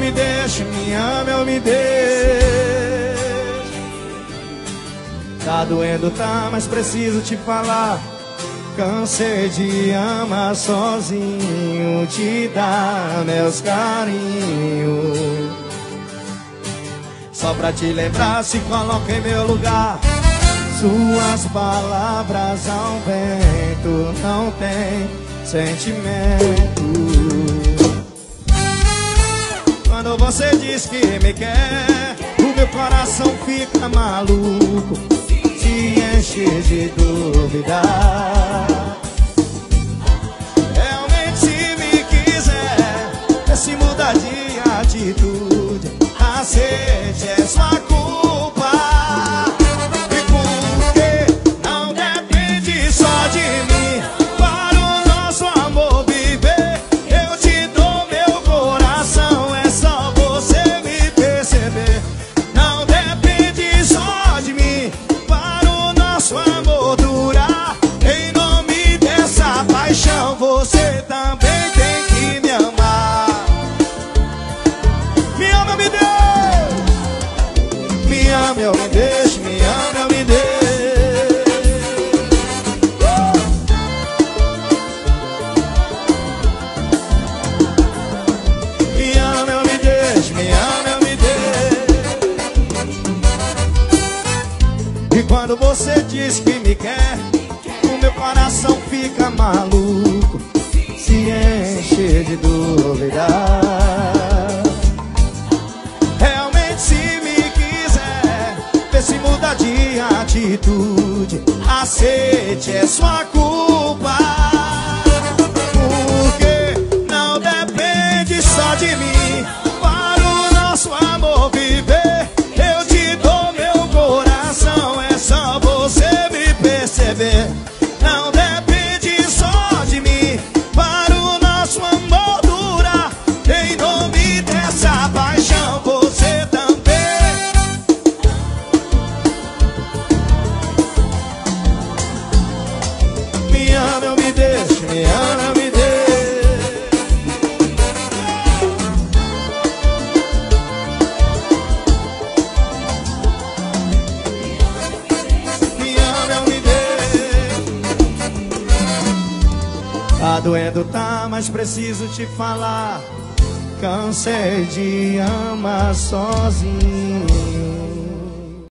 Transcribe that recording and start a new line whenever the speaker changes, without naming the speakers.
me deixe, me ame ou me deixe. Tá doendo, tá, mas preciso te falar. Cansei de amar sozinho, te dar meus carinhos. Só pra te lembrar, se coloca em meu lugar. Suas palavras ao vento, não tem sentimento. Quando você diz que me quer, o meu coração fica maluco, se enche de dúvida. Realmente se me quiser, se mudar de atitude, aceite, é sua culpa. E porque não depende só de mim, para o nosso amor viver, eu te dou meu coração, é só você me perceber. Não depende só de mim, para o nosso amor durar. Em nome dessa paixão, você também tem que me amar. Me ama, me dê. Me ame ou me deixe, me ame ou me deixe. Me ame ou me deixe, me ame ou me deixe. E quando você diz que me quer, o meu coração fica maluco, se enche de dúvida. Realmente se me quiser, se muda de atitude, aceite, é sua culpa. Porque não depende só de mim, para o nosso amor viver, eu te dou meu coração, é só você me perceber. Não depende só de mim, para o nosso amor durar. Em nome dessa paixão, você também. Me ama ou me deixe, me ama ou me deixe. Me ama ou me deixe. Tá doendo, tá, mas preciso te falar. Cansei de amar sozinho,